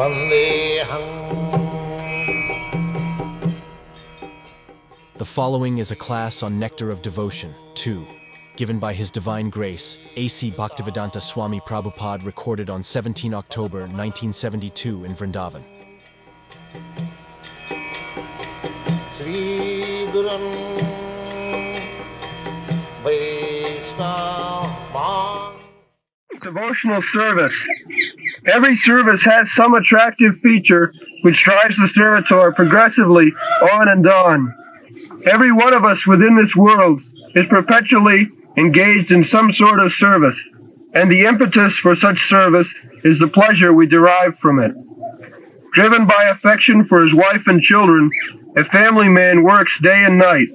The following is a class on Nectar of Devotion 2, given by His Divine Grace, A.C. Bhaktivedanta Swami Prabhupada, recorded on 17 October 1972 in Vrindavan. Devotional service. Every service has some attractive feature which drives the servitor progressively on and on. Every one of us within this world is perpetually engaged in some sort of service, and the impetus for such service is the pleasure we derive from it. Driven by affection for his wife and children, a family man works day and night.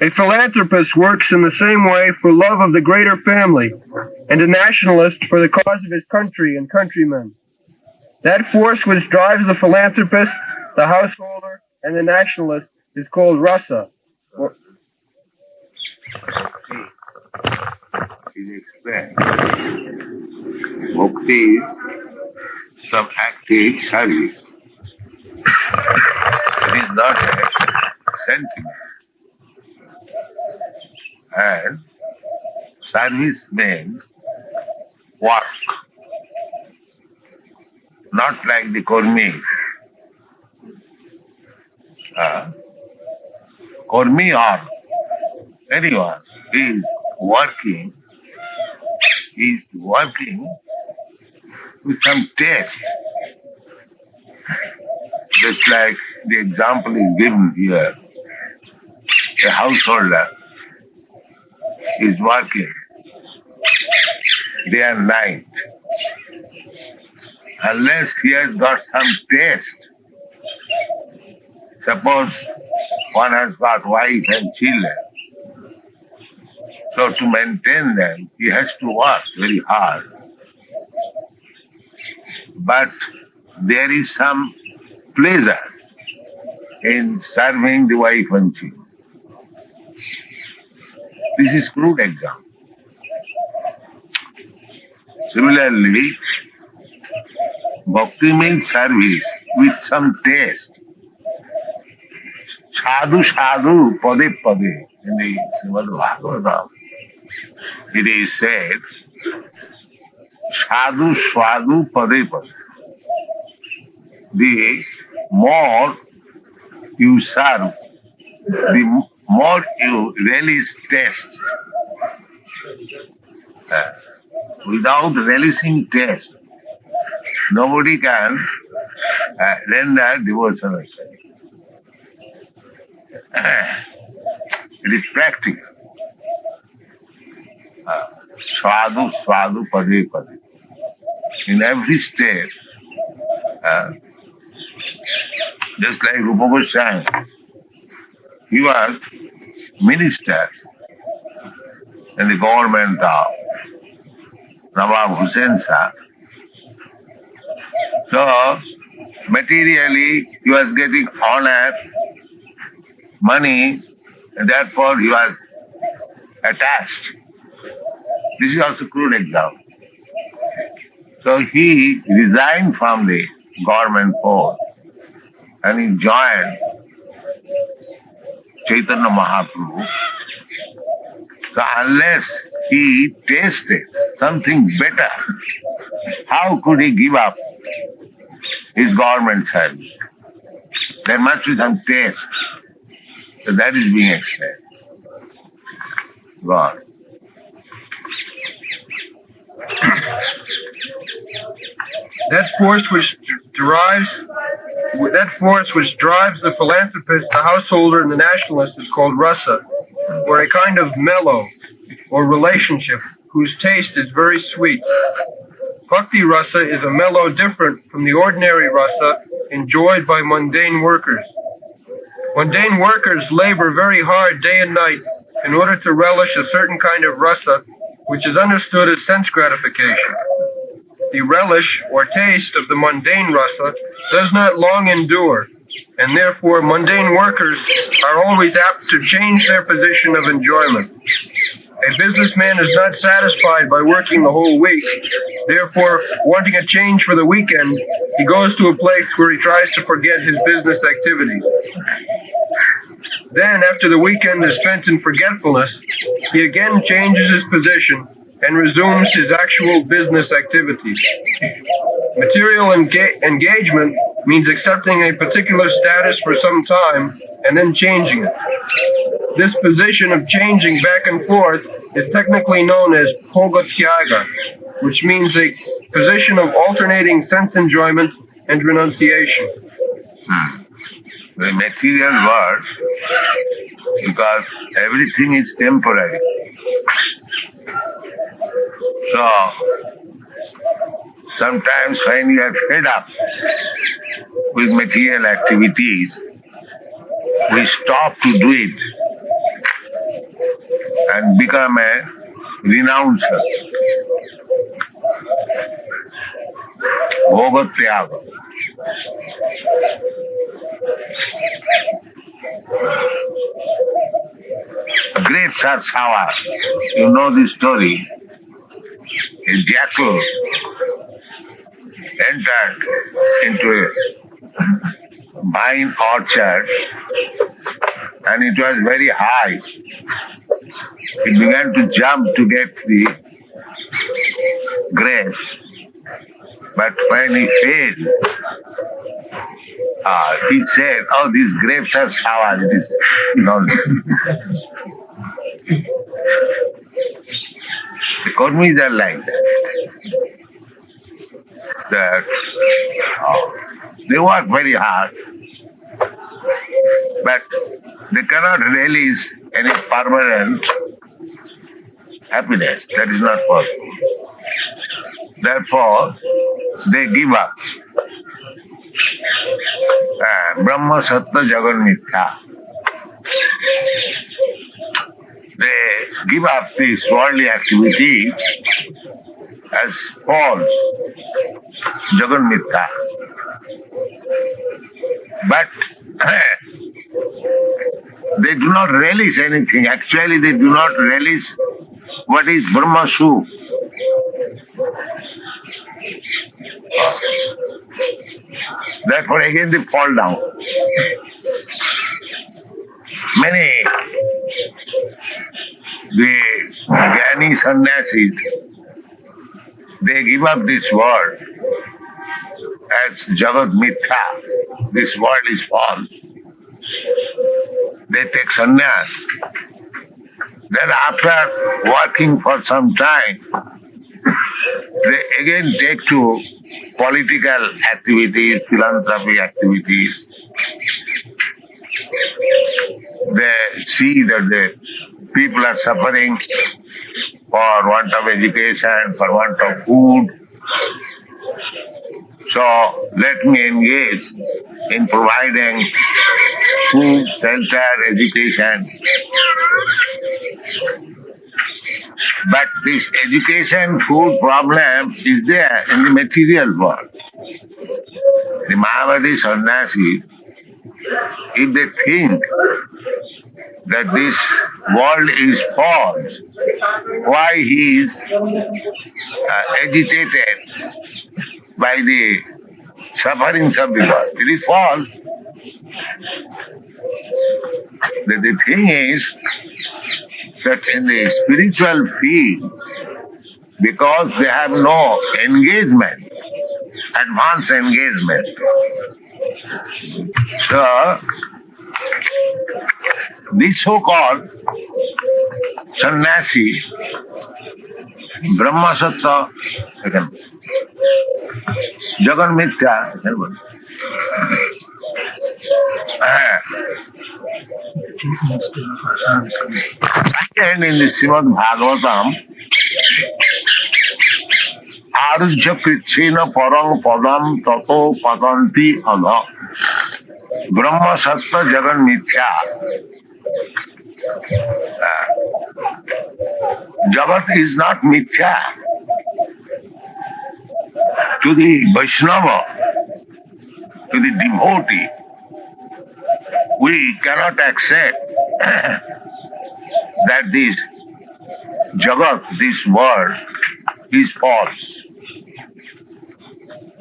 A philanthropist works in the same way for love of the greater family, and a nationalist for the cause of his country and countrymen. That force which drives the philanthropist, the householder, and the nationalist is called rasa. Is explained. Bhakti is some active service. It is not a sentiment. And service means work. Not like the Kurmi. Kurmi or anyone is working with some taste. Just like the example is given here. A householder is working day and night. Unless he has got some taste. Suppose one has got wife and children. So to maintain them, he has to work very hard. But there is some pleasure in serving the wife and children. This is crude example. Similarly, bhakti means service with some taste. Sadhu sadhu pade pade in the Srimad Bhagavatam. It is said, sadhu sadhu pade pade. The more you serve, the more you relish taste. Without relishing taste, nobody can render devotional service. It is practical. Sadhu, sadhu, pade, pade. In every state, just like Rupa Goswami, he was minister in the government of Nawab Hussain Shah. So, materially, he was getting honor, money, and therefore he was attached. This is also a crude example. So he resigned from the government post and he joined Chaitanya Mahaprabhu. So unless he tasted something better, how could he give up his government service? There must be some taste. So that is being explained. God. That force which drives the philanthropist, the householder, and the nationalist is called rasa, or a kind of mellow or relationship whose taste is very sweet. Bhakti-Rasa is a mellow different from the ordinary rasa enjoyed by mundane workers. Mundane workers labor very hard day and night in order to relish a certain kind of rasa which is understood as sense gratification. The relish or taste of the mundane rasa does not long endure, and therefore mundane workers are always apt to change their position of enjoyment. A businessman is not satisfied by working the whole week. Therefore, wanting a change for the weekend, he goes to a place where he tries to forget his business activities. Then, after the weekend is spent in forgetfulness, he again changes his position and resumes his actual business activities. Material engagement means accepting a particular status for some time and then changing it. This position of changing back and forth is technically known as bhoga-tyaga, which means a position of alternating sense enjoyment and renunciation. The material world, because everything is temporary. So, sometimes when you are fed up with material activities, we stop to do it and become a renouncer. Bhoga-tyaga. Grapes are sour. You know the story. A jackal entered into a vine orchard and it was very high. He began to jump to get the grapes. But when he failed, he said, "Oh, these grapes are sour." It is The Kurmis are like that. They work very hard, but they cannot release any permanent happiness. That is not possible. Therefore, they give up. Brahma, Sattva, Jagat, Mithya. They give up this worldly activity as false, Jagat, Mithya. But they do not relish anything. Actually, they do not relish what is Brahma Sukh. Therefore, again they fall down. Many the Jnani sannyasis, they give up this world as Jagat Mithya. This world is false. They take sannyas. Then after working for some time, they again take to political activities, philanthropy activities. They see that the people are suffering for want of education, for want of food. So let me engage in providing food, shelter, education. But this education, food problem is there in the material world. The Mayavadi sannyasis, if they think that this world is false, why he is agitated by the sufferings of the world? It is false. The thing is that in the spiritual field, because they have no engagement, advanced engagement, so this so-called sannyasi, Brahma Sattva, Jagat Mithya, and in the Srimad Bhagavatam, Arujya Krishna Parang Padam Tato Padanti Adha Brahma Sattva Jagat Mithya. Jagat is not Mithya. To the Vaishnava, to the devotee, we cannot accept that this Jagat, this world, is false.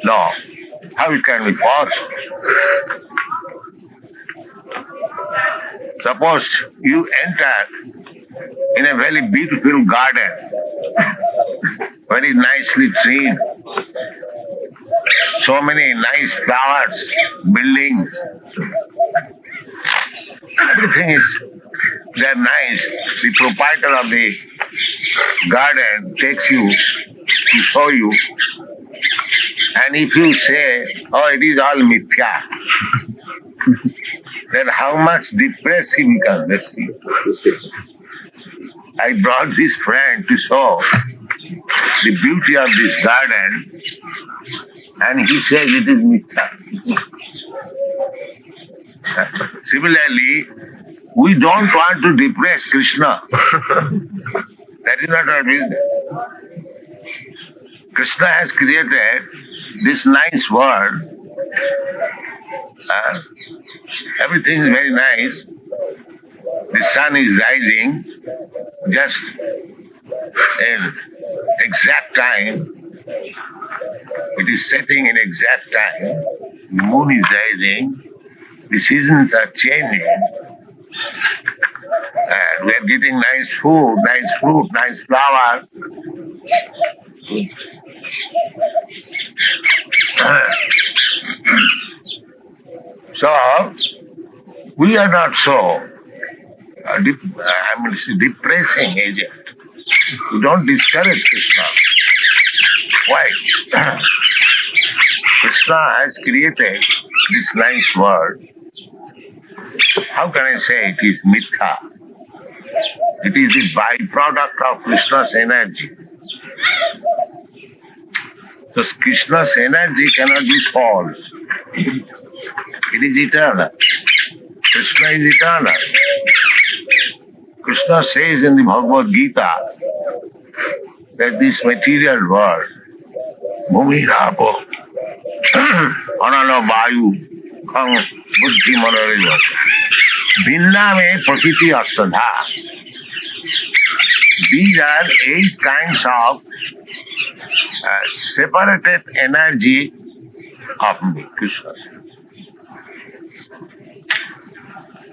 No. How it can be false? Suppose you enter in a very beautiful garden, very nicely treated, so many nice flowers, buildings, everything is there nice. The proprietor of the garden takes you to show you, and if you say, oh, it is all mithya, then how much depressed he becomes. Let's see. I brought this friend to show the beauty of this garden, and he says it is mithya. Similarly, we don't want to depress Krishna. That is not our business. Krishna has created this nice world. Everything is very nice. The sun is rising just in exact time. It is setting in exact time. The moon is rising. The seasons are changing. And we are getting nice food, nice fruit, nice flower. So, we are not so depressing agent. We don't discourage Krishna. Why? Krishna has created this nice world. How can I say it is mithya? It is the byproduct of Krishna's energy. So Krishna's energy cannot be false. It is eternal. Krishna is eternal. Krishna says in the Bhagavad Gita that this material world, Bhumi Rapo, Anana Vayu, Khang Buddhi Manoriva, Vrindavan Prakriti Astadha. These are 8 kinds of separated energy of me, Krishna.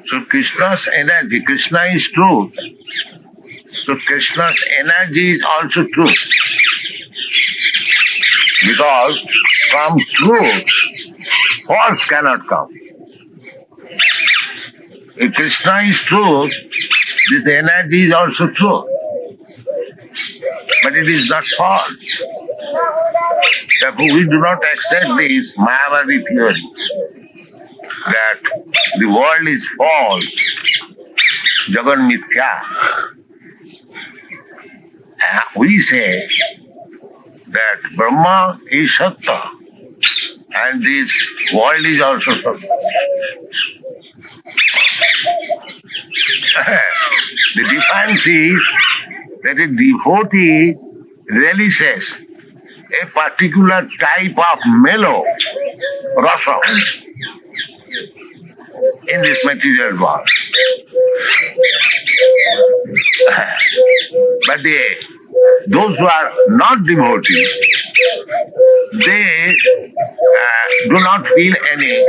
So Krishna's energy, Krishna is truth. So Krishna's energy is also truth. Because from truth, false cannot come. If Krishna is truth, this energy is also truth. But it is not false. Therefore, we do not accept this Mayavadi theory that the world is false, Jagan Mithya. We say that Brahma is Satta and this world is also Satta. The difference is that a devotee relishes a particular type of mellow rasa in this material world. But those who are not devotees, they do not feel any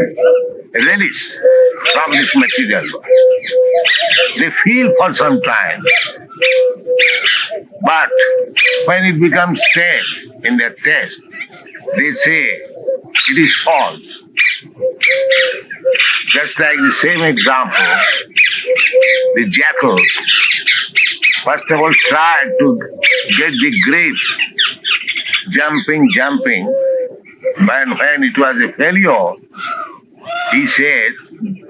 relish from this material world. They feel for some time, but when it becomes stale in their taste, they say it is false. Just like the same example, the jackal first of all tried to get the grapes jumping, but when it was a failure, he said,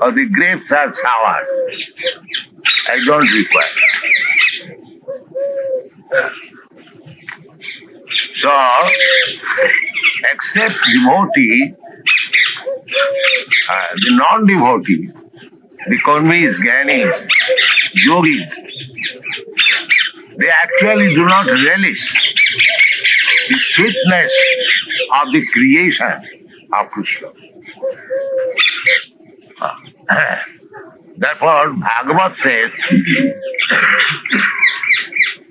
oh, the grapes are sour. I don't require. So, except devotee, the non-devotee, the karmis, gyanis, yogis, they actually do not relish the sweetness of the creation of Krishna. Therefore, Bhagavad says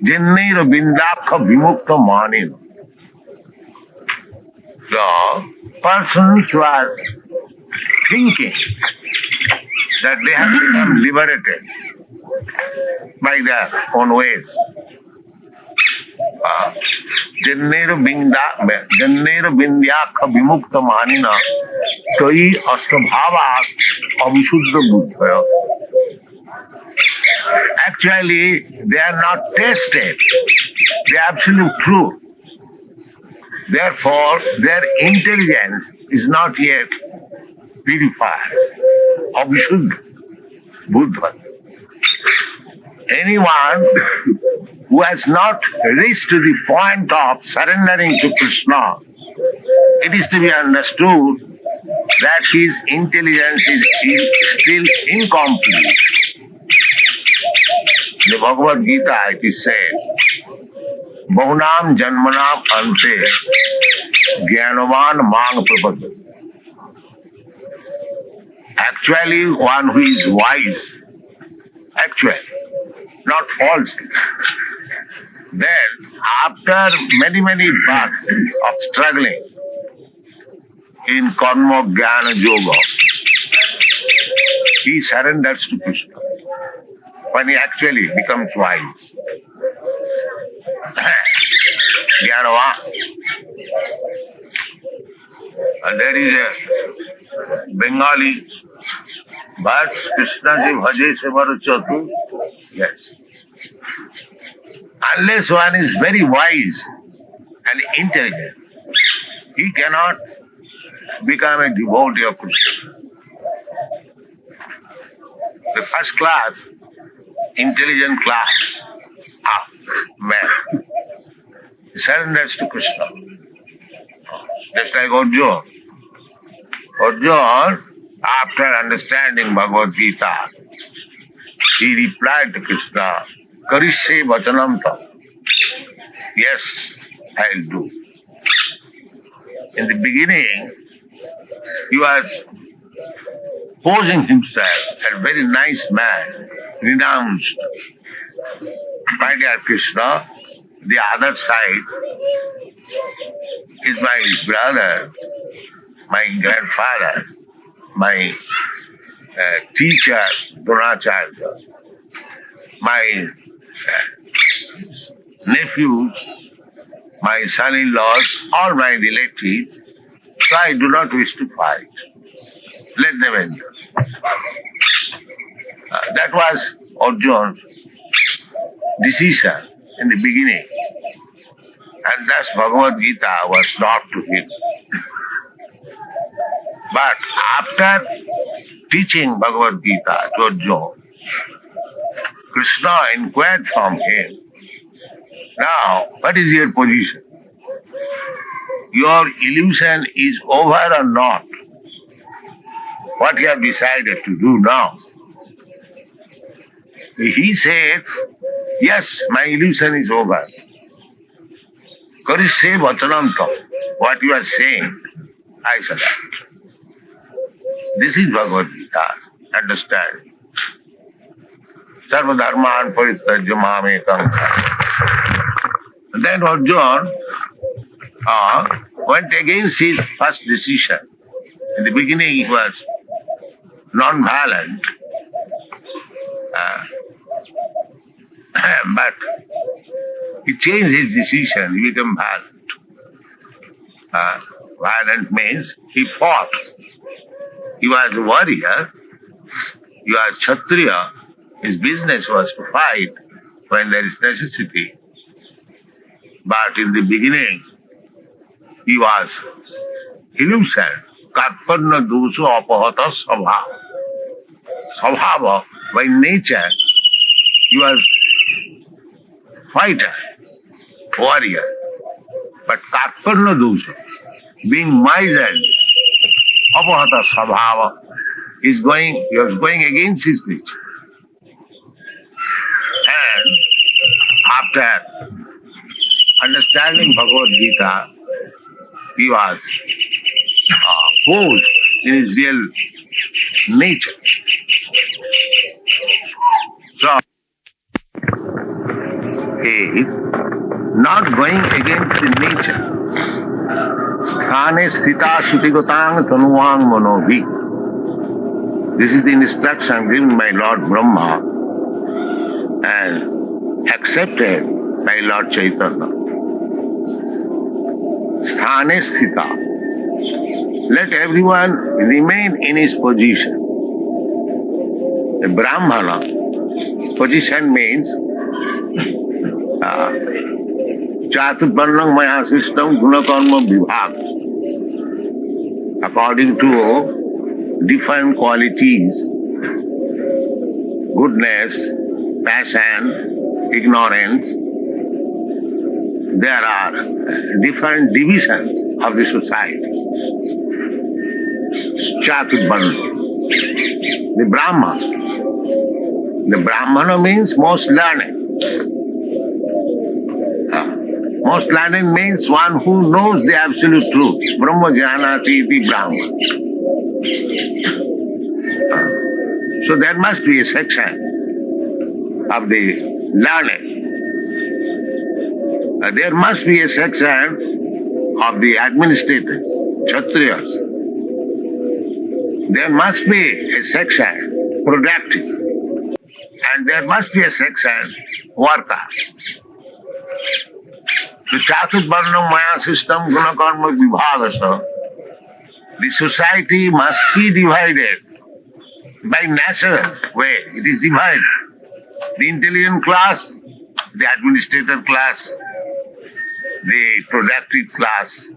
Jennaira Bindakha Vimukta Manina. So, persons who are thinking that they have become liberated by their own ways. Jennaira Bindyakha Vimukta Manina Toi Astabhava Avisuddha Buddhaya. Actually, they are not tested. They are absolute truth. Therefore, their intelligence is not yet purified. Avisuddha Buddha. Anyone who has not reached to the point of surrendering to Krishna, it is to be understood that his intelligence is still incomplete. In the Bhagavad Gita it is said, Bahunam Janmanam Ante Jnanavan Mang Prapada. Actually, one who is wise, actually, not falsely. Then, after many births of struggling in Karma Jnana Yoga, he surrenders to Krishna when he actually becomes wise. Jnanavan. And there is a Bengali verse, Krishna ji bhaje se maro chatu. Yes. Unless one is very wise and intelligent, he cannot become a devotee of Krishna. The first class, intelligent class of man surrenders to Krishna. Just like Arjuna. Arjuna, after understanding Bhagavad Gita, he replied to Krishna, Karishye Vachanam Tam. Yes, I'll do. In the beginning, he was posing himself as a very nice man, renounced. My dear Krishna, the other side is my brother, my grandfather, my teacher, Dronacharya, my nephews, my son-in-laws, all my relatives, so I do not wish to fight. Let them enjoy. That was Arjuna's decision in the beginning. And thus Bhagavad Gita was taught to him. But after teaching Bhagavad Gita to Arjuna, Krishna inquired from him, now, what is your position? Your illusion is over or not? What you have decided to do now? He said, yes, my illusion is over. Karishye Vachanam Tam. What you are saying, I surrender. This is Bhagavad Gita. Understand? Sarva dharman parityajya mamekam. Then Arjuna went against his first decision. In the beginning he was non-violent, but he changed his decision, he became violent. Violent means he fought. He was a warrior, he was Kshatriya, his business was to fight when there is necessity. But in the beginning, he was illusion, karpanna dosa apahata sabhava. Sabhava, by nature, he was fighter, warrior. But karpanna dosa, being miserly, apahata sabhava, he was going against his nature. And after understanding Bhagavad Gita, he was posed in his real nature. So, is not going against the nature. Sthane sthita sutigatang tanuvang manovi. This is the instruction given by Lord Brahma and accepted by Lord Chaitanya. Sthane sthita. Let everyone remain in his position. A Brahmana position means Chaturvarnam maya system gunakarma vibhag. According to different qualities, goodness, passion, ignorance, there are different divisions of the society. Chaturvarna. The Brahma. The Brahmana means most learned. Most learned means one who knows the absolute truth. Brahma jnanati iti Brahma. So there must be a section of the learned. There must be a section of the administrators, Kshatriyas. There must be a section productive. And there must be a section worker. The Chaturvarnam maya system gunakarma vibhagasa. The society must be divided by natural way. It is divided. The intelligent class, the administrator class, the productive class,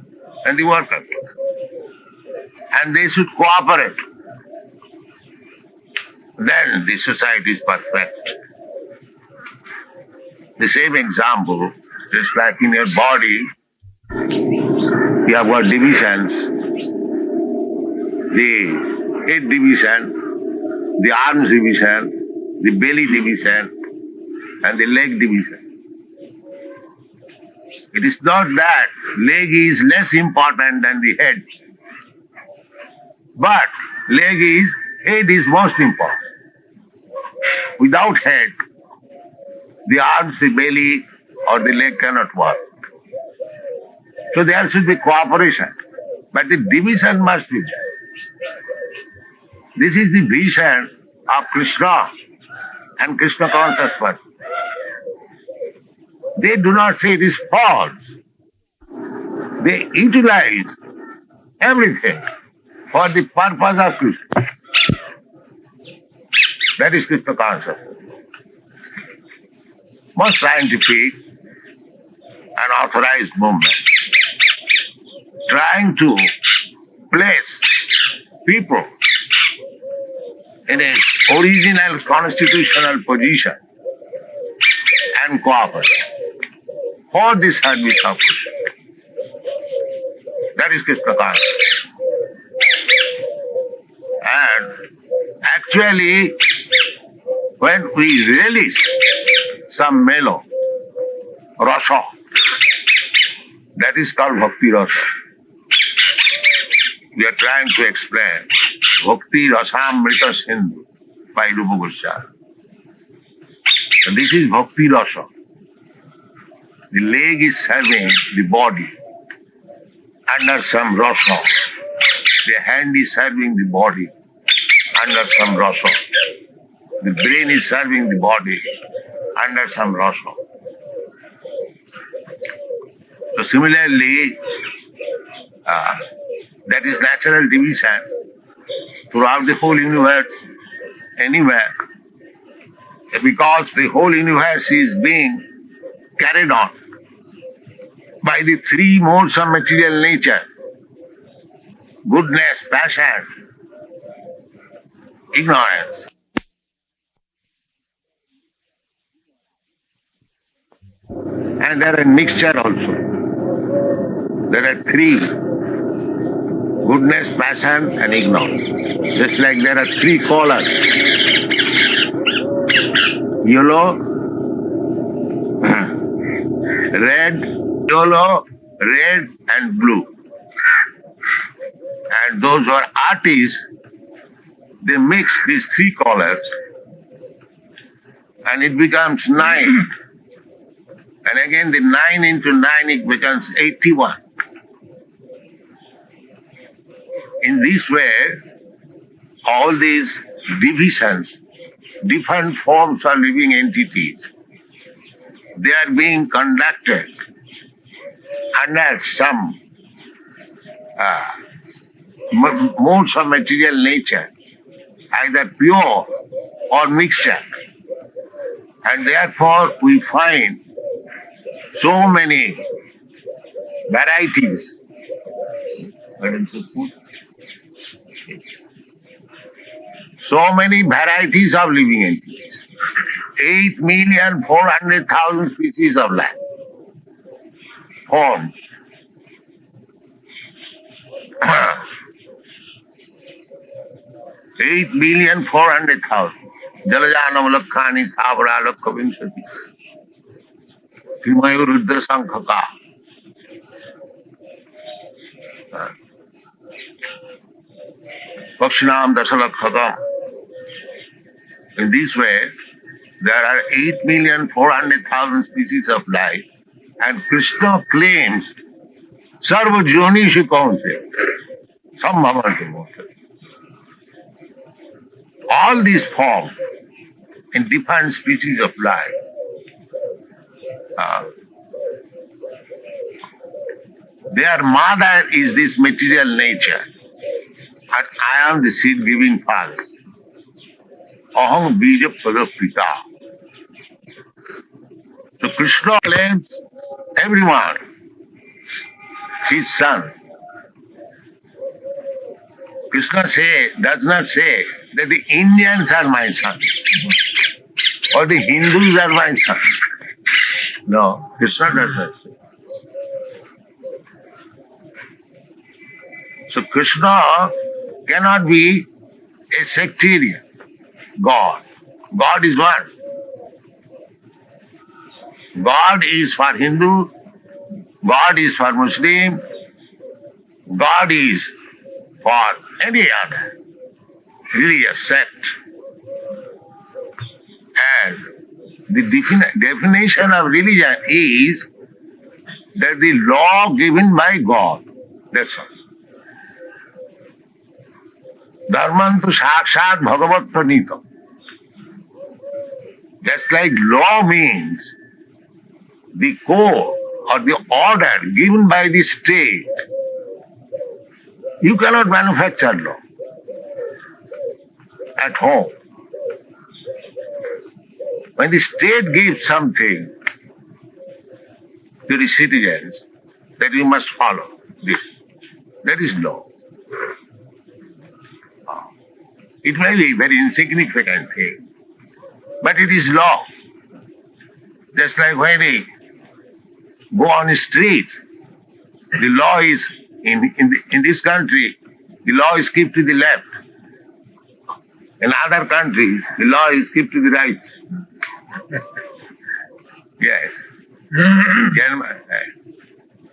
and the worker class. And they should cooperate. Then the society is perfect. The same example, just like in your body, you have got divisions. The head division, the arms division, the belly division, and the leg division. It is not that leg is less important than the head. But head is most important. Without head, the arms, the belly, or the leg cannot work. So there should be cooperation. But the division must be there. This is the vision of Krishna and Krishna conscious person. They do not say it is false. They utilize everything for the purpose of Krishna. That is Krishna consciousness. Most scientific and authorized movement trying to place people in an original constitutional position and cooperate for the service of Krishna. That is Krishna consciousness. And actually, when we release some mellow, rasa, that is called Bhakti-Rasa. We are trying to explain Bhakti-Rasamrita Sindhu by Rupa Goswami. So this is Bhakti-Rasa. The leg is serving the body under some rasa. The hand is serving the body under some rasa. The brain is serving the body under some rasa. So similarly, that is natural division throughout the whole universe, anywhere. Because the whole universe is being carried on by the three modes of material nature: goodness, passion, ignorance. And there are mixture also. There are three: goodness, passion, and ignorance. Just like there are three colors: yellow, red, and blue. And those who are artists, they mix these three colors and it becomes nine. And again the 9 into 9 it becomes 81. In this way, all these divisions, different forms of living entities, they are being conducted under some modes of material nature, either pure or mixture. And therefore we find so many varieties. So many varieties of living entities. 8,400,000 species of life formed. 8,400,000. Jalajanam lakhani sabra lakha vinshati. Trimayu rudra sankhaka. Pakshinam dasalakhatam. In this way, there are 8,400,000 species of life, and Krishna claims Sarva Jonishu Kaunse, Sambhavanti. All these forms in different species of life their mother is this material nature, and I am the seed-giving father. Aham bija pada pita. So Krishna claims everyone his son. Krishna does not say that the Indians are my sons or the Hindus are my sons. No, Krishna does not say. So Krishna cannot be a sectarian God. God is one. God is for Hindu, God is for Muslim, God is for any other religious sect. And the definition of religion is that the law given by God. That's all. Dharmantu sakshat Bhagavad pranita. Just like law means the code or the order given by the state. You cannot manufacture law at home. When the state gives something to the citizens, that you must follow this. That is law. It may be a very insignificant thing, but it is law. Just like when we go on the street, the law is, in this country, the law is kept to the left. In other countries, the law is kept to the right. Yes.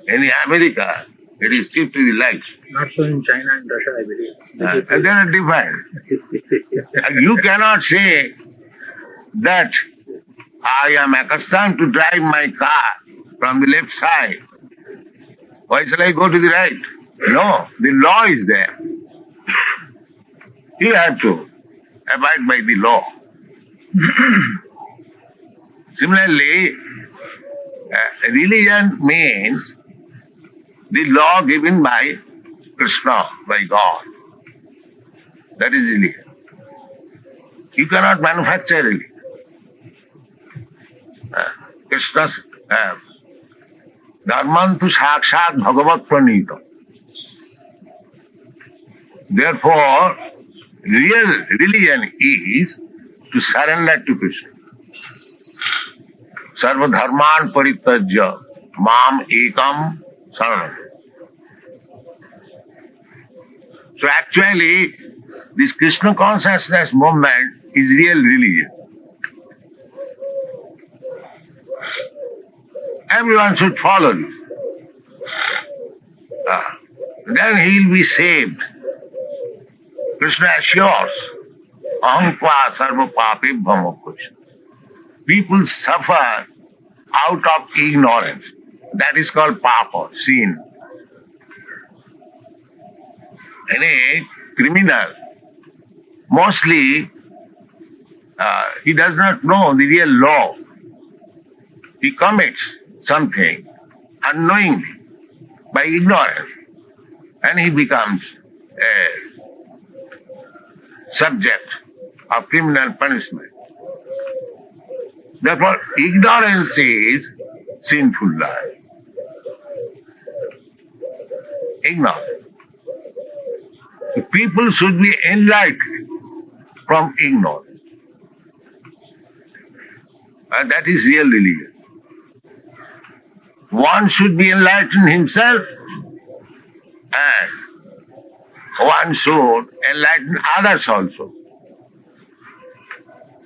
In America, it is kept to the left. Not so in China and Russia, I believe. And they are different. You cannot say that I am accustomed to drive my car from the left side. Why shall I go to the right? No, the law is there. You have to abide by the law. Similarly, religion means the law given by Krishna, by God. That is religion. You cannot manufacture religion. Krishna's Dharmantu sakshat Bhagavad pranita. Therefore, real religion is to surrender to Krishna. Sarva dharman parityajya mam ekam saranam. So actually, this Krishna consciousness movement is real religion. Everyone should follow this. Then he will be saved. Krishna assures, aham kva sarva papi bhamakush. People suffer out of ignorance. That is called papa, sin. And a criminal, mostly he does not know the real law. He commits something unknowingly by ignorance, and he becomes a subject of criminal punishment. Therefore, ignorance is sinful life. Ignorance. The people should be enlightened from ignorance. And that is real religion. One should be enlightened himself, and one should enlighten others also.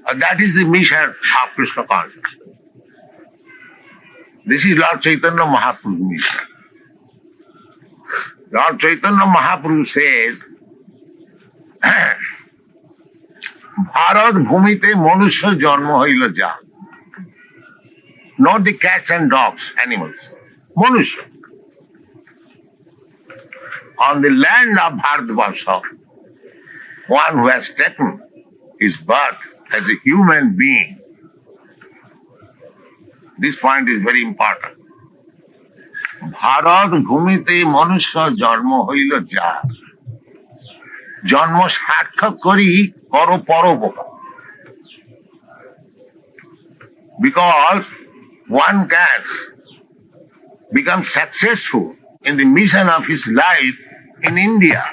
And that is the mission of Krishna consciousness. This is Lord Chaitanya Mahaprabhu's mission. Lord Chaitanya Mahaprabhu says, Bharat bhumite manusya janma hoila ja. Not the cats and dogs, animals. Manusya. On the land of Bharatvarsha, one who has taken his birth as a human being. This point is very important. Bharat bhumite manusya janma hoila ja. Janma sarthak kori karo paropoka. Because one can become successful in the mission of his life in India.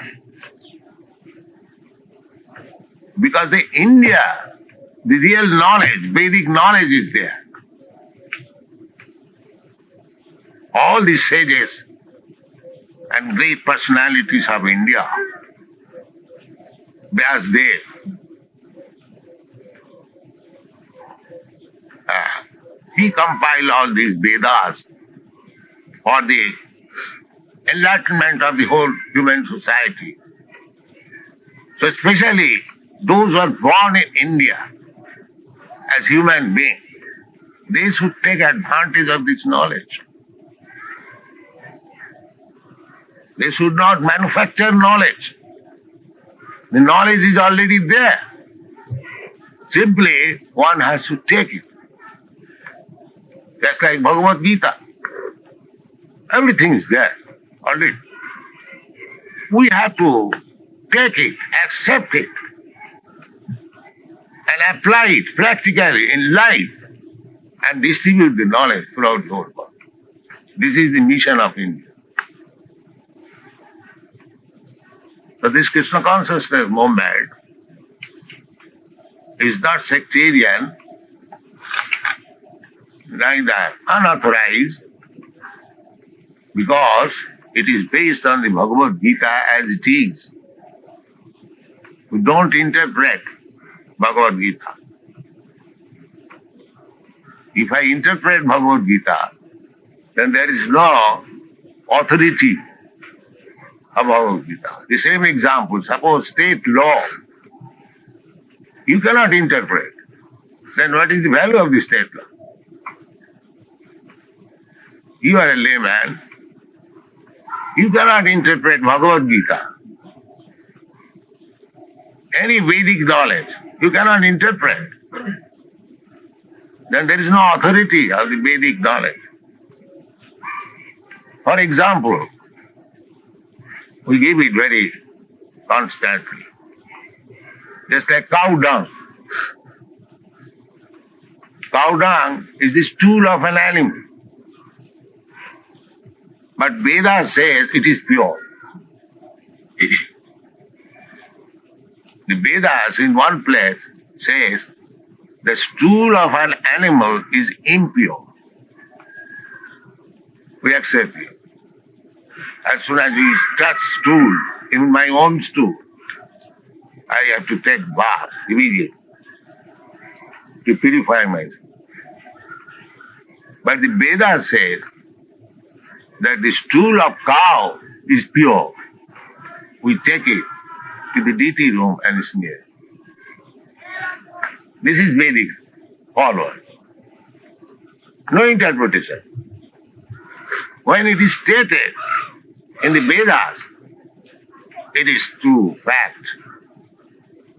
Because the India, the real knowledge, Vedic knowledge is there. All the sages and great personalities of India, Vyasdev, he compiled all these Vedas for the enlightenment of the whole human society. So especially those who are born in India as human beings, they should take advantage of this knowledge. They should not manufacture knowledge. The knowledge is already there. Simply, one has to take it. Just like Bhagavad Gita. Everything is there already. We have to take it, accept it, and apply it practically in life and distribute the knowledge throughout the whole world. This is the mission of India. So this Krishna consciousness movement is not sectarian, neither unauthorized, because it is based on the Bhagavad Gita as it is. We don't interpret Bhagavad Gita. If I interpret Bhagavad Gita, then there is no authority of Bhagavad Gita. The same example, suppose state law, you cannot interpret. Then what is the value of the state law? You are a layman. You cannot interpret Bhagavad Gita. Any Vedic knowledge, you cannot interpret. Then there is no authority of the Vedic knowledge. For example, we give it very constantly. Just like cow dung. Cow dung is the stool of an animal. But Veda says it is pure. The Vedas in one place says the stool of an animal is impure. We accept it. As soon as we touch stool, even my own stool, I have to take bath immediately to purify myself. But the Veda says that the stool of cow is pure. We take it to the deity room and smear. This is Vedic forward. No interpretation. When it is stated in the Vedas, it is true, fact,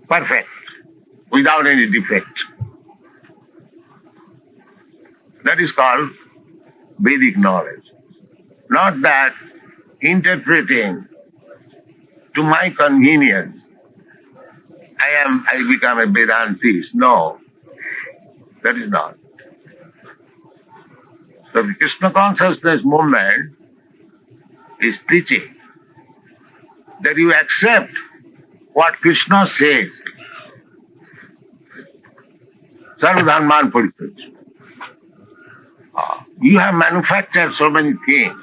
perfect, without any defect. That is called Vedic knowledge. Not that interpreting to my convenience, I become a Vedantist. No, that is not. So the Krishna consciousness movement is teaching that you accept what Krishna says. Sarvadharman parityajya. You have manufactured so many things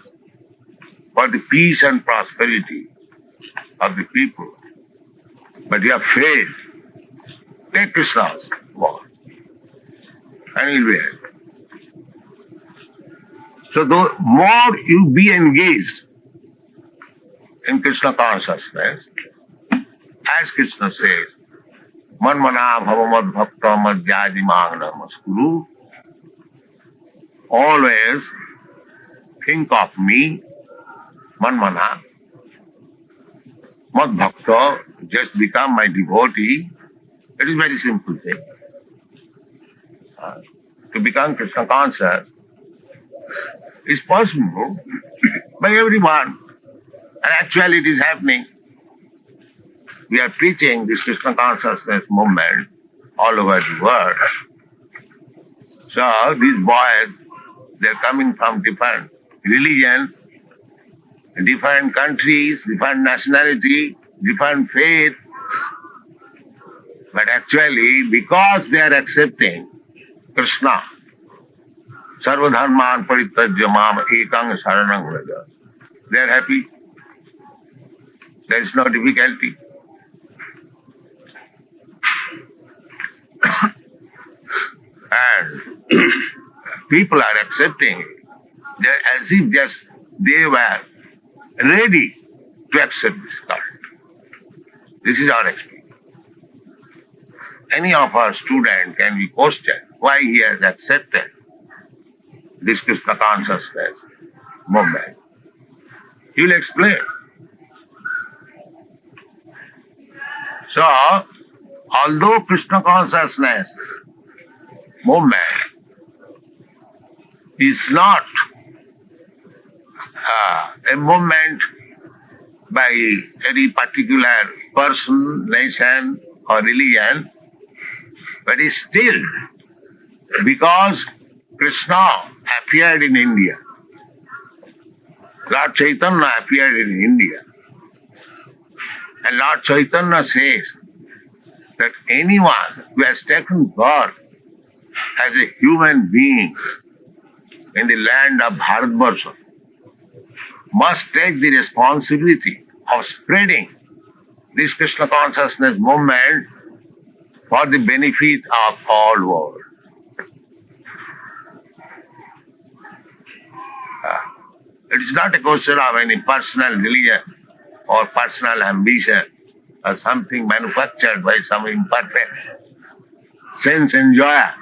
for the peace and prosperity of the people, but you have failed. Take Krishna's word, and you'll be happy. So the more you be engaged in Krishna consciousness, as Krishna says, Manmana bhavamad bhakta madhyadi magna maskuru, always think of me, Manmana, mad bhakta, just become my devotee. It is very simple thing. To become Krishna conscious is possible by everyone. And actually it is happening. We are preaching this Krishna consciousness movement all over the world. So these boys, they are coming from different religions, different countries, different nationality, different faith. But actually, because they are accepting Krishna, Sarvadharman parityajya mam ekang saranam vraja, they are happy. There is no difficulty. And people are accepting it as if just they were ready to accept this cult. This is our experience. Any of our student can be questioned why he has accepted this Krishna consciousness movement. He will explain. So, although Krishna consciousness movement is not a movement by any particular person, nation or religion, but is still because Krishna appeared in India. Lord Chaitanya appeared in India. And Lord Chaitanya says that anyone who has taken birth as a human being in the land of Bharatvarsha must take the responsibility of spreading this Krishna consciousness movement for the benefit of all world. It is not a question of any personal religion or personal ambition or something manufactured by some imperfect sense enjoyer.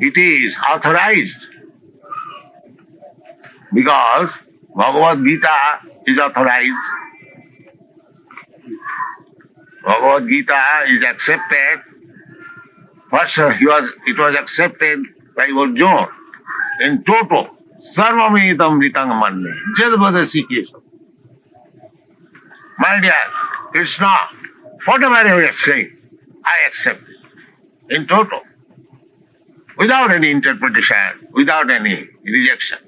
It is authorized because Bhagavad Gita is authorized. Bhagavad Gita is accepted. First it was accepted by Arjuna in toto. Sarvamedam ritang manne. Jadvadasi kesam. My dear Krishna, whatever you are saying, I accept it in toto. Without any interpretation, without any rejection.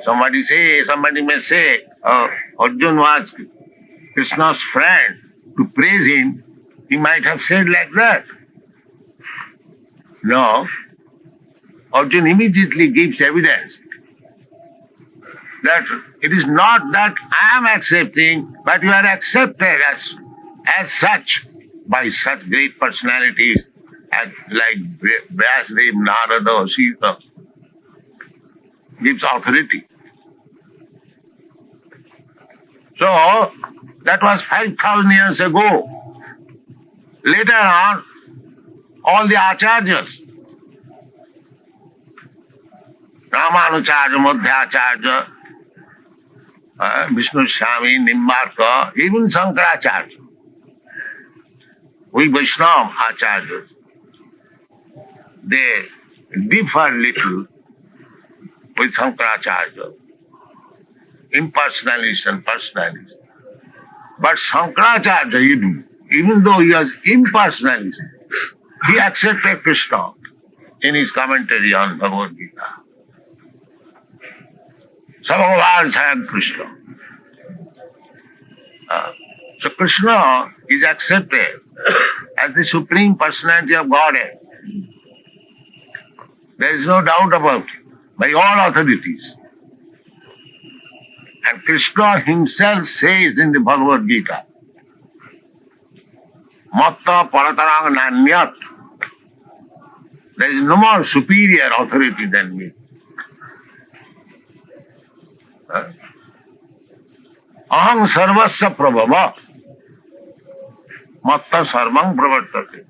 Somebody may say, Arjuna was Krishna's friend. To praise him, he might have said like that. No. Arjuna immediately gives evidence that it is not that I am accepting, but you are accepted as such by such great personalities as like Vyasadeva, Narada, Sita. Gives authority. So, that was 5,000 years ago. Later on, all the Acharyas Ramanujarya, Madhyacharya, Vishnu Swami, Nimbarka, even Shankaracharya. We Vaishnava Acharyas, they differ little with Shankaracharya, impersonalist and personalist. But Shankaracharya, even though he was impersonalist, he accepted Krishna in his commentary on Bhagavad Gita. Sabhagavan Sayan Krishna. So Krishna is accepted as the Supreme Personality of Godhead. There is no doubt about it, by all authorities. And Krishna himself says in the Bhagavad Gita, Matta Paratarang Nanyat. There is no more superior authority than me. Aham sarvasya prabhava. Matta sarvang pravartate.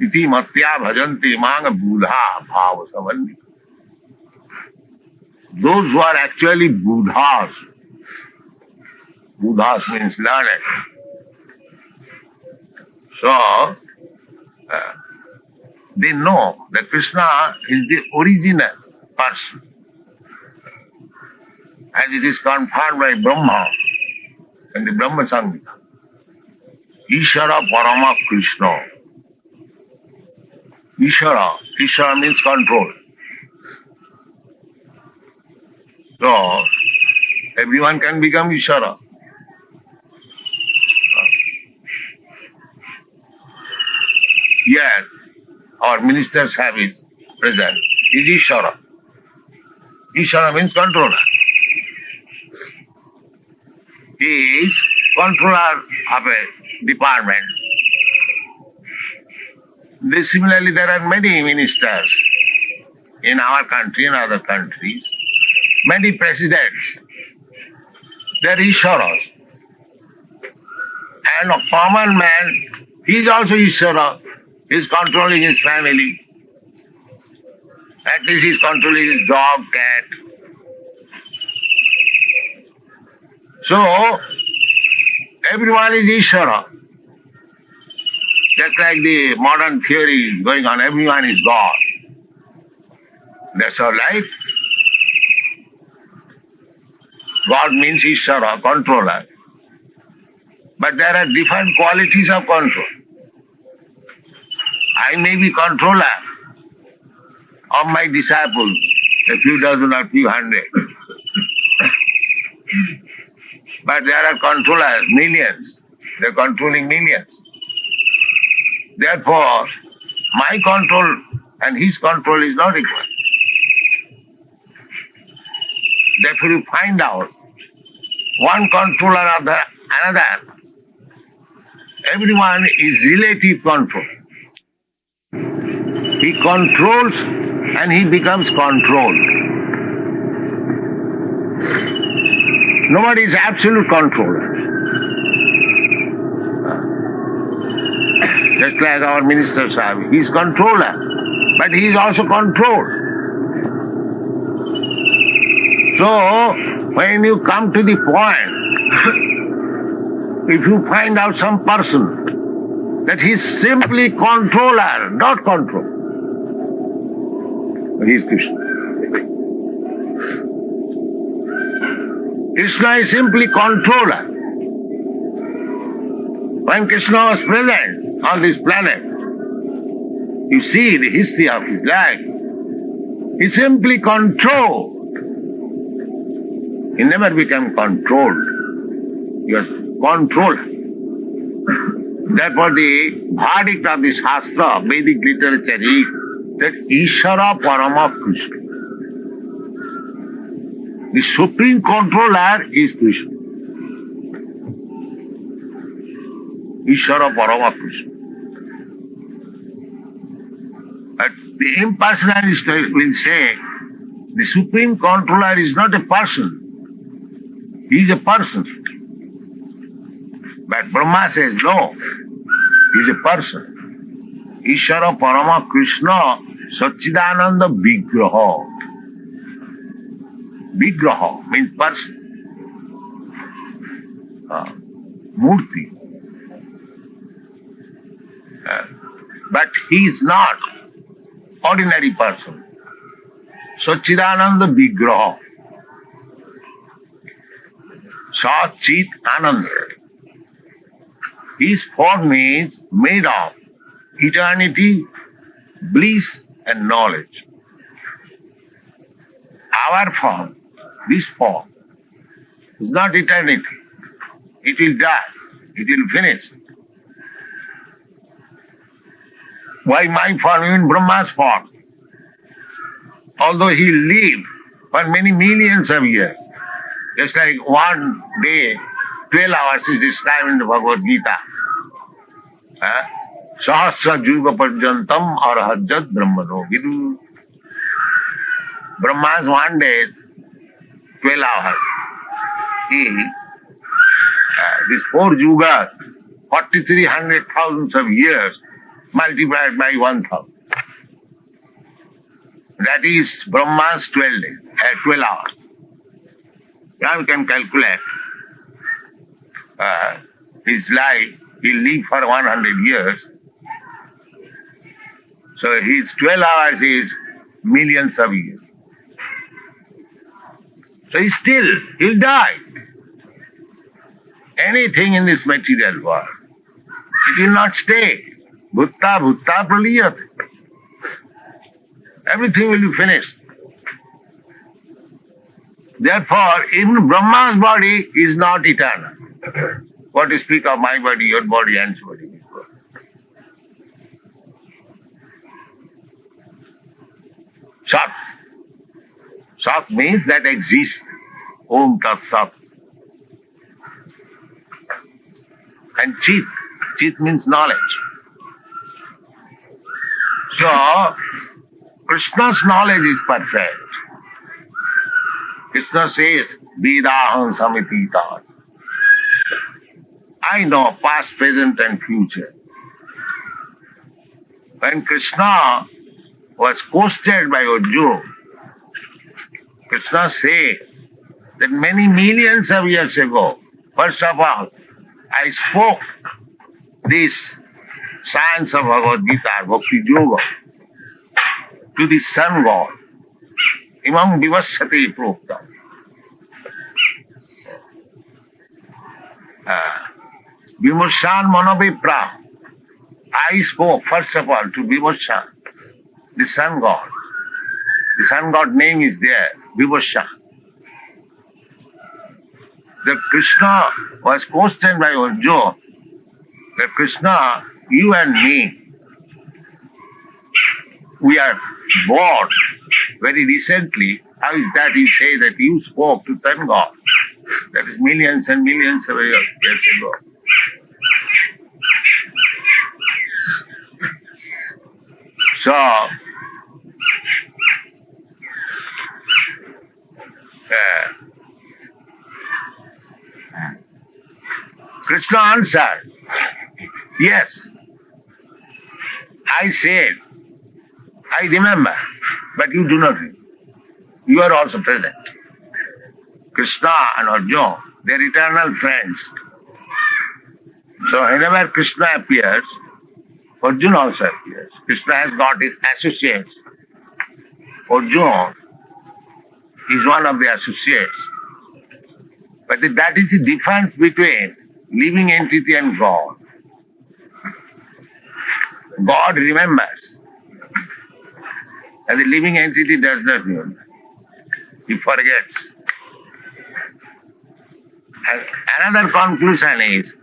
Iti matya bhajanti manga buddha bhava savanni. Those who are actually buddhas, buddhas means learned. So, they know that Krishna is the original person. As it is confirmed by Brahma in the Brahma Samhita. Ishara Parama Krishna. Ishara means control. So, everyone can become Ishara. Yes, our ministers have his present. Is Ishara. Ishara means controller. He is controller of a department. Similarly, there are many ministers in our country and other countries, many presidents. They are Isharas. And a common man, he is also Ishara. He is controlling his family. At least he is controlling his dog, cat. So, everyone is Ishara. Just like the modern theory is going on, everyone is God. That's our life. God means Ishara, controller. But there are different qualities of control. I may be controller of my disciples, a few dozen or few hundred. But there are controllers, millions. They are controlling millions. Therefore, my control and his control is not equal. Therefore, you find out one controller of the another. Everyone is relative control. He controls and he becomes controlled. Nobody is absolute controller. Just like our minister Swami, he is controller, but he is also controlled. So, when you come to the point, if you find out some person that he is simply controller, not control, but he is Krishna. Krishna is simply controller. When Krishna was present on this planet, you see the history of his life. He simply controlled. He never became controlled. He was controlled. Therefore the verdict of the Shastra, Vedic literature is that Ishara Parama Krishna. The supreme controller is Krishna. Ishara Parama Krishna. But the impersonalist will say, the supreme controller is not a person. He is a person. But Brahma says, no, he is a person. Ishara Parama Krishna Satchidananda Vigraha. Vigraha means person. Murti. But he is not ordinary person. Sachidananda Vigraha. Sachit Ananda. His form is made of eternity, bliss and knowledge. Our form, this form, is not eternity. It will die. It will finish. Why my form, even Brahma's form? Although he lived for many millions of years, just like one day, 12 hours is described in the Bhagavad Gita. Sahasra Juga Parjantam Arahajat Brahmano Vidu. Brahma's one day, 12 hours. These 4 yugas, 4,300 thousands of years multiplied by 1,000. That is Brahma's 12 days, 12 hours. Now we can calculate his life. He'll live for 100 years. So his 12 hours is millions of years. So he'll die. Anything in this material world, it will not stay. Bhutta bhutta praliyat. Everything will be finished. Therefore, even Brahma's body is not eternal. What to speak of my body, your body, and so body. Sat. Sat means that exists. Om Tat Sat. And Chit. Chit means knowledge. So, Krishna's knowledge is perfect. Krishna says, Vedaham Samitita. I know past, present and future. When Krishna was questioned by Arjuna, Krishna said that many millions of years ago, first of all, I spoke this science of Bhagavad Gita, Bhakti Yoga, to the sun god. Imam Vivasati Prokta. Vimursan Manavipra. I spoke first of all to Vimursan, the sun god. The sun god name is there, Vimursan. The Krishna was questioned by Arjuna, that Krishna, you and me, we are born very recently. How is that you say that you spoke to sun god? That is millions and millions of years ago. So, Krishna answered, yes, I said, I remember, but you do not remember. You are also present. Krishna and Arjuna, they are eternal friends. So whenever Krishna appears, Arjuna also appears. Krishna has got his associates. Arjuna is one of the associates. But that is the difference between living entity and God. God remembers, and the living entity does not remember. He forgets. And another conclusion is,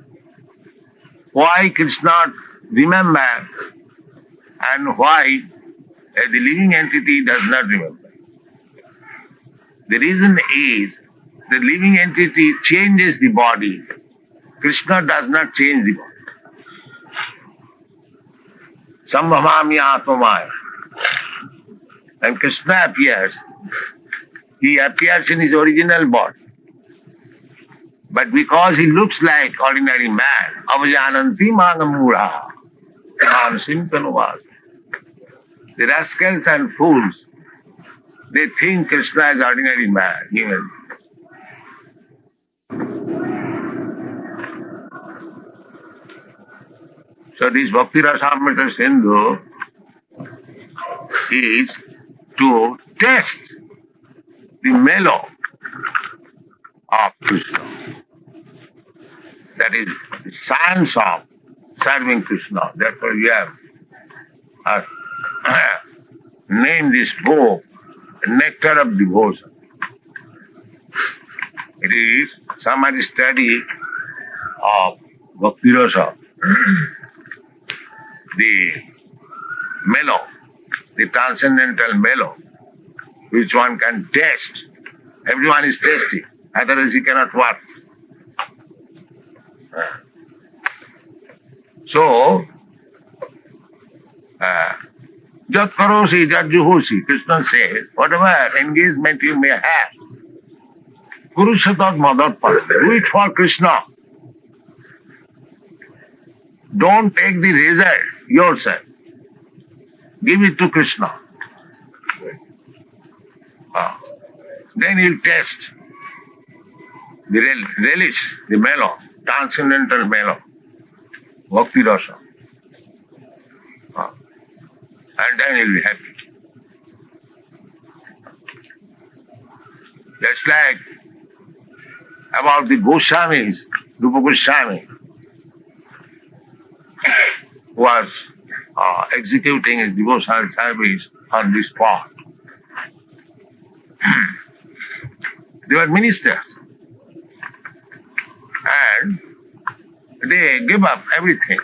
why Krishna remembers and why the living entity does not remember. The reason is, the living entity changes the body. Krishna does not change the body. Sambhavami Atmamaya. When Krishna appears, he appears in his original body. But because he looks like ordinary man, avajananti magamura, the rascals and fools, They think Krishna is ordinary man, human. So this Bhakti-Rasa Sindhu is to test the mellow of Krishna. That is the science of serving Krishna. Therefore we have named this book Nectar of Devotion. It is summary study of Bhakti-Rasa, the mellow, the transcendental mellow, which one can taste. Everyone is tasting, otherwise he cannot work. So, Jat karosi, jat juhosi, Krishna says, whatever engagement you may have, Kurushatat Madhatpat, do it for Krishna. Don't take the result yourself. Give it to Krishna. Then he'll taste the relish, the mellow, transcendental mellow, Bhakti Rasa. And then he'll be happy. Just like about the Goswamis, Rupa Goswami was executing his devotional service on this spot. They were ministers. And they gave up everything.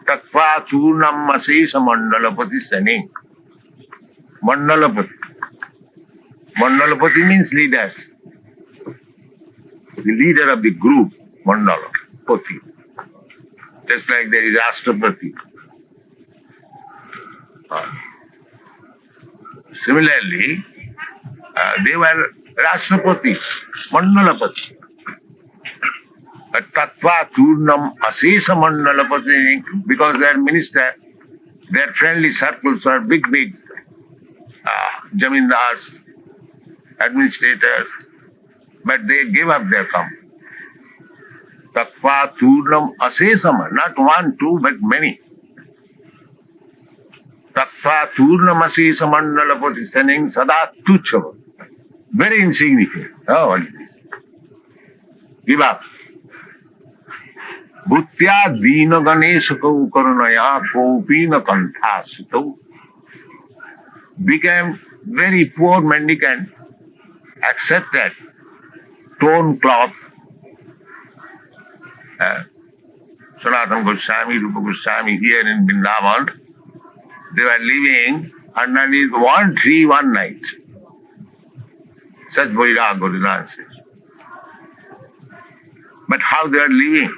Takva churnam asesa mandalapati sani. Mandalapati. Mandalapati means leaders. The leader of the group, Mandalapati. Just like there is Ashtrapati. Similarly, they were Rashtrapati, Mandalapati. Tattva Churnam Asesa Mandalapati, because their minister, their friendly circles were big jamindars, administrators, but they gave up their company. Tattva Churnam Asesama, not one, two, but many. Tattva Churnam Asesa Mandalapati Saning Sada Tuchava. Very insignificant. Oh, what is this? Give up. Bhutya Dina Ganesakau Karunaya Kopina Kanthasito became very poor mendicant, accepted torn cloth. Sanatana Goswami, Rupa Goswami here in Vrindavan, they were living underneath one tree one night. Such Vairag Gurudhan says. But how they are living?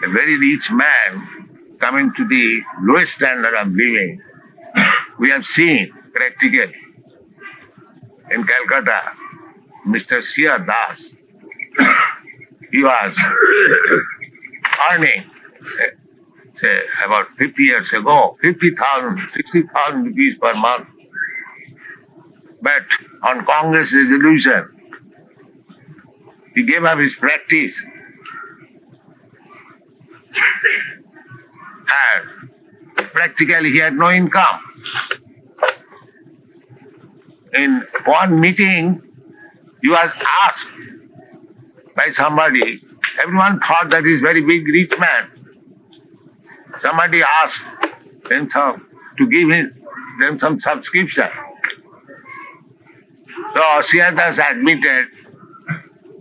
A very rich man coming to the lowest standard of living. We have seen practically in Calcutta, Mr. Siya Das, he was earning, say, about 50 years ago, 50,000, 60,000 rupees per month. But on Congress resolution, he gave up his practice. And practically he had no income. In one meeting, he was asked by somebody, everyone thought that he is very big, rich man. Somebody asked them to give them some subscription. So Siyadas admitted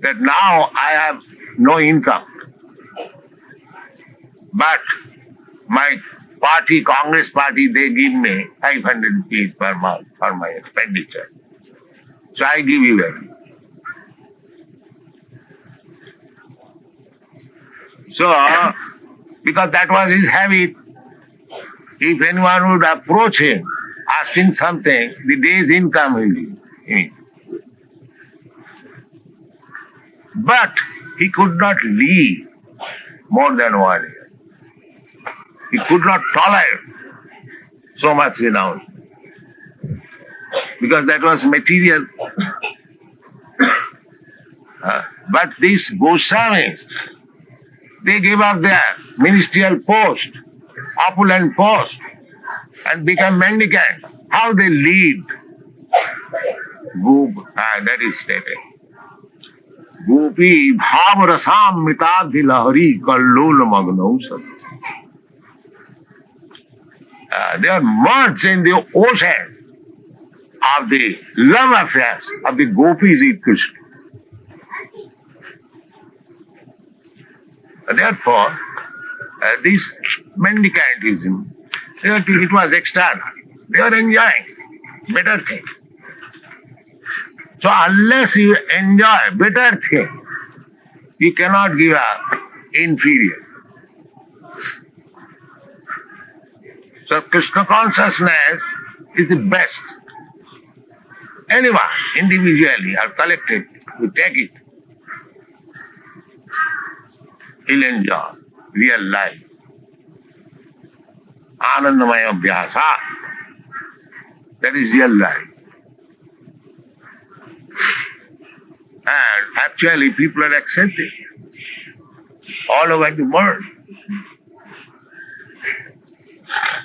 that now I have no income. But my party, Congress party, they give me 500 rupees per month for my expenditure. So I give you that. So, because that was his habit, if anyone would approach him asking something, the day's income will be. But he could not live more than 1 year. He could not tolerate so much renown. because that was material. But these Goswamis, they gave up their ministerial post, opulent post, and become mendicants. How they lived? That is stated. Gopi bhavarasam mitadhi lahari kallol magnau sat. They are merged in the ocean of the love affairs of the gopis with Krishna. Therefore, this mendicantism, it was external. They are enjoying better things. So unless you enjoy better things, you cannot give up inferior. So Krishna consciousness is the best. Anyone, individually or collectively, who take it, he'll enjoy real life. Anandamaya Abhyasa. That is real life. And actually people are accepting all over the world.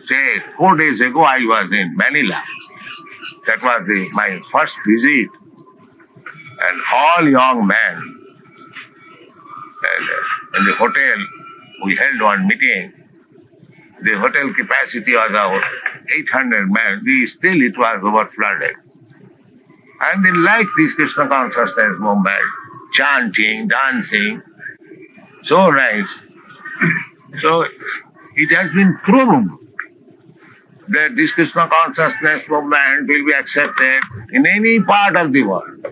Say, 4 days ago I was in Manila. That was my first visit. And all young men. And in the hotel, we held one meeting. The hotel capacity was about 800 men. Still it was overflooded. And they liked this Krishna consciousness movement, chanting, dancing. So nice. So it has been proven that this Krishna consciousness movement will be accepted in any part of the world.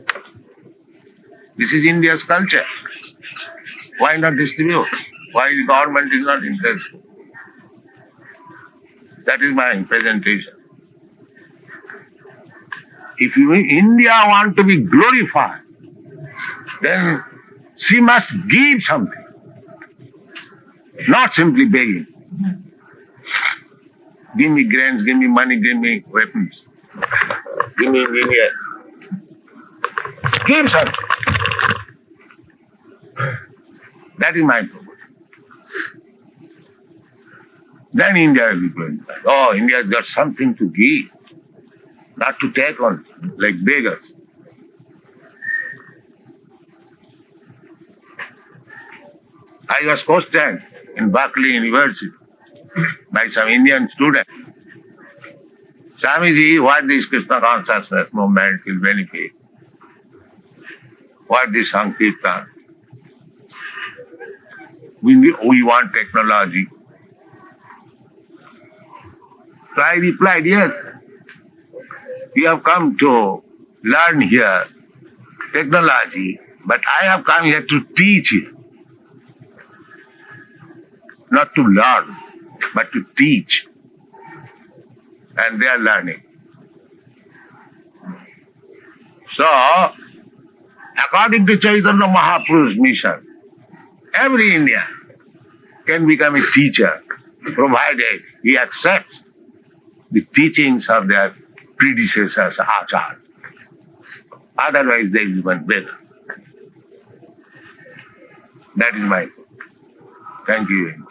This is India's culture. Why not distribute? Why the government is not interested? That is my presentation. If India want to be glorified, then she must give something, not simply begging. Give me grants, give me money, give me weapons, give me engineers. Give something. That is my purpose. Then India will be glorified. Oh, India has got something to give, not to take on like beggars. I was questioned in Berkeley University by some Indian student. Swamiji, what this Krishna consciousness movement will benefit? What this Sankirtan? We want technology. So I replied, yes, you have come to learn here technology, but I have come here to teach you. Not to learn, but to teach. And they are learning. So, according to Chaitanya Mahaprabhu's mission, every Indian can become a teacher, provided he accepts the teachings of their predecessors, Acharya. Otherwise, they will become beggar. That is my. Thank you.